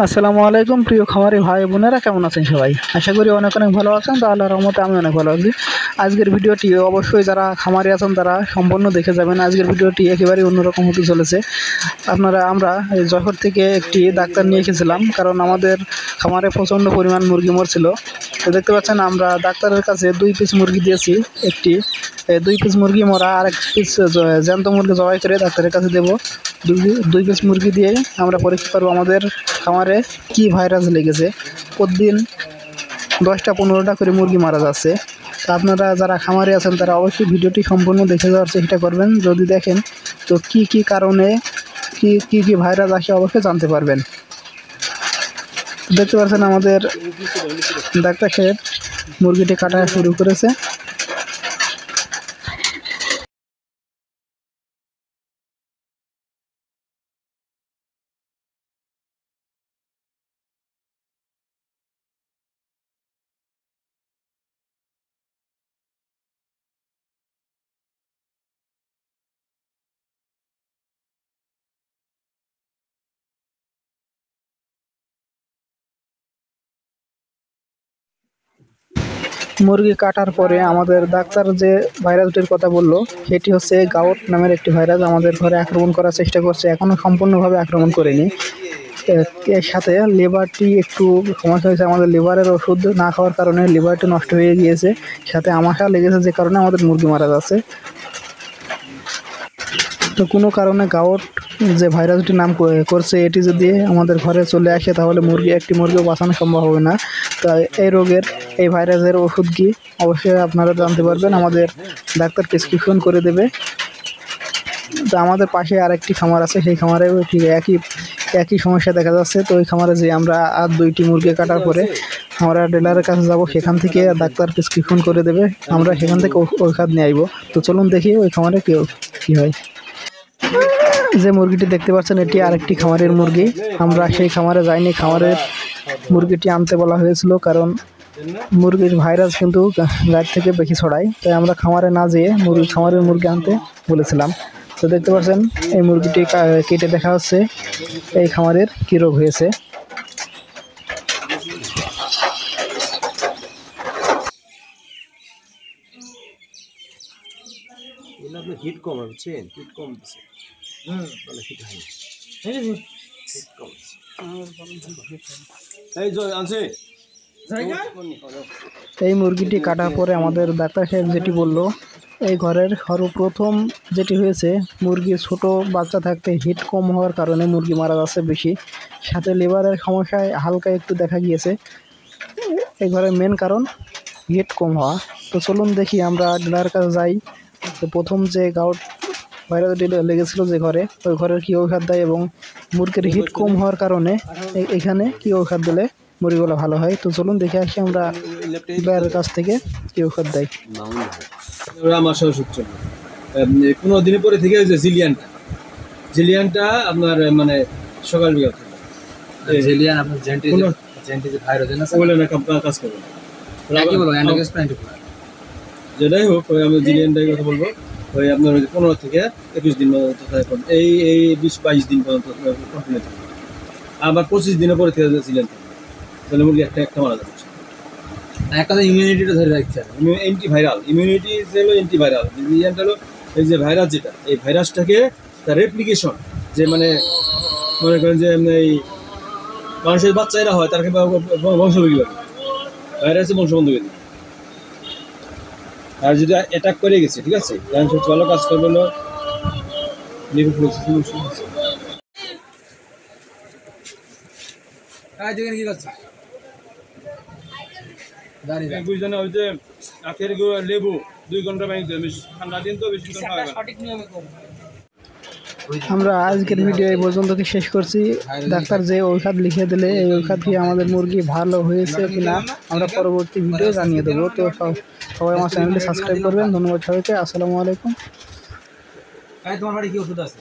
আসসালামু আলাইকুম প্রিয় খামারি ভাই বোনেরা, কেমন আছেন সবাই? আশা করি অনেক অনেক ভালো আছেন। তো আল্লাহর রহমতে আমি অনেক ভালো আছি। আজকের ভিডিওটি অবশ্যই যারা খামারি আছেন তারা সম্পূর্ণ দেখে যাবেন। আজকের ভিডিওটি একেবারেই অন্যরকম হতে চলেছে। আমরা এই যশোর থেকে একটি ডাক্তার নিয়ে এসেছিলাম, কারণ আমাদের খামারে প্রচণ্ড পরিমাণ মুরগি মরছিল। তো দেখতে পাচ্ছেন আমরা ডাক্তারের কাছে 2 পিস মুরগি দিয়েছি। একটি 2 পিস মুরগি মরা আর 1 পিস জ্যান্ত মুরগি জবাই করে ডাক্তারের কাছে দেবো। 2 পিস মুরগি দিয়ে আমরা পরীক্ষা করবো আমাদের খামারে কি ভাইরাস লেগেছে। প্রতিদিন 10টা 15টা করে মুরগি মারা যাচ্ছে। তো আপনারা যারা খামারে আছেন তারা অবশ্যই ভিডিওটি সম্পূর্ণ দেখে যাওয়ার চেষ্টা করবেন। যদি দেখেন তো কি কারণে কি ভাইরাস আসে অবশ্যই জানতে পারবেন। দেখতে পাচ্ছেন আমাদের ডাক্তার সাহেব মুরগিটি কাটা শুরু করেছে। মুরগি কাটার পরে আমাদের ডাক্তার যে ভাইরাসটির কথা বললো সেটি হচ্ছে গাউট নামের একটি ভাইরাস। আমাদের ঘরে আক্রমণ করার চেষ্টা করছে, এখনও সম্পূর্ণভাবে আক্রমণ করেনি। এর সাথে লিভারটি একটু সমস্যা হয়েছে। আমাদের লিভারের ওষুধ না খাওয়ার কারণে লিভারটি নষ্ট হয়ে গিয়েছে, সাথে আমাশা লেগেছে, যে কারণে আমাদের মুরগি মারা যাচ্ছে। তো কোনো কারণে গাউট যে ভাইরাসটি নাম করছে এটি যদি আমাদের ঘরে চলে আসে তাহলে একটি মুরগিও বাঁচানো সম্ভব হবে না। তো এই ভাইরাসের ওষুধ কি অবশ্যই আপনারা জানতে পারবেন, আমাদের ডাক্তার প্রেসক্রিপশন করে দেবে। তো আমাদের পাশে আরেকটি খামার আছে, সেই খামারেও ঠিক একই সমস্যা দেখা যাচ্ছে। তো ওই খামারে যে আমরা আর 2টি মুরগি কাটার পরে আমরা ডিলারের কাছে যাব, সেখান থেকে ডাক্তার প্রেসক্রিপশন করে দেবে, আমরা সেখান থেকে ঔষধ নিয়ে আসবো। তো চলুন দেখি ওই খামারে কি হয়। যে মুরগিটি দেখতে পাচ্ছেন এটি আরেকটি খামারের মুরগি। আমরা সেই খামারে যাইনি, খামারের মুরগিটি আনতে বলা হয়েছিল, কারণ মুরগির ভাইরাস কিন্তু গায়ের থেকে বেশি ছড়ায়। তাই আমরা খামারে না যেয়ে খামারের মুরগি আনতে বলেছিলাম। তো দেখতে পাচ্ছেন এই মুরগিটি কেটে দেখা হচ্ছে এই খামারের কী রোগ হয়েছে। হিট কম হচ্ছেন, হিট কম দিচ্ছে, মানে হিট হয় এই মুরগিটি কাটার পরে আমাদের ডাক্তার সাহেব যেটি বলল, এই ঘরের সর্বপ্রথম যেটি হয়েছে, মুরগি ছোট বাচ্চা থাকতে হিট কম হওয়ার কারণে মুরগি মারা যাচ্ছে বেশি, সাথে লিভারের সমস্যায় হালকা একটু দেখা গিয়েছে। এই ঘরের মেন কারণ হিট কম হওয়া। তো চলুন দেখি আমরা ডিলারের কাছে যাই। তো প্রথম যে গাউট ভাইরাসটি লেগেছিল যে ঘরে, ওই ঘরের কী ঔষধ দেয় এবং মুরগির হিট কম হওয়ার কারণে এখানে কী ঔষধ দিলে মুরগিগুলো ভালো হয়। তো চলুন দেখে আসি আমরা ডিলারের কাছ থেকে কী ঔষধ দেয়। আমার ওষুধ চলবে 15 দিনের পরে থেকে ওই যে জিলিয়ানটা আপনার মানে সকাল বিকাল জিলিয়ান আপনার জেন্টি যে ভাইরাস আছে ওগুলো না কাজ করবে। কি বলবো যেটাই হোক, ওই আমি জিলিয়ানটাই কথা বলবো। ওই আপনার 15 থেকে 21 দিন পর্যন্ত, এই 20-22 দিন পর্যন্ত কন্টিনিউ থাকবে। আবার 25 দিনের পরে থেকে জিলিয়ান থাকবে, তাহলে মুরগি একটা মারা যাবে। একটা ইমিউনিটিটা ধরে রাখছে, অ্যান্টিভাইরাল ইমিউনিটি হলো অ্যান্টিভাইরাল। জিলিয়ানটা হলো এই যে ভাইরাস, যেটা এই ভাইরাসটাকে তার রেপ্লিকেশন, যে মনে করেন যে এই মানুষের বাচ্চারা হয় তার বংশবৃদ্ধি হবে, ভাইরাসে বংশবন্ধ করে। আর যদি অ্যাটাক করে গেছে, ঠিক আছে, কারণ সবচেয়ে ভালো কাজ করবে হলো কি করছে বুঝলেন, ওই যে আখের লেবু 2 ঘন্টা পানিতে, ঠান্ডা দিন তো বেশি সঠিক নিয়মে করবো। আমরা আজকের ভিডিও এই পর্যন্ত শেষ করছি। ডাক্তার যে ঔষধ লিখে দিলে এই ঔষধ কি আমাদের মুরগি ভালো হয়েছে কিনা আমরা পরবর্তী ভিডিও জানিয়ে দেবো। তো সবাই আমার চ্যানেলটি সাবস্ক্রাইব করবেন। ধন্যবাদ সবাইকে। আসসালামু আলাইকুম। তোমার বাড়ি কি ওষুধ আছে?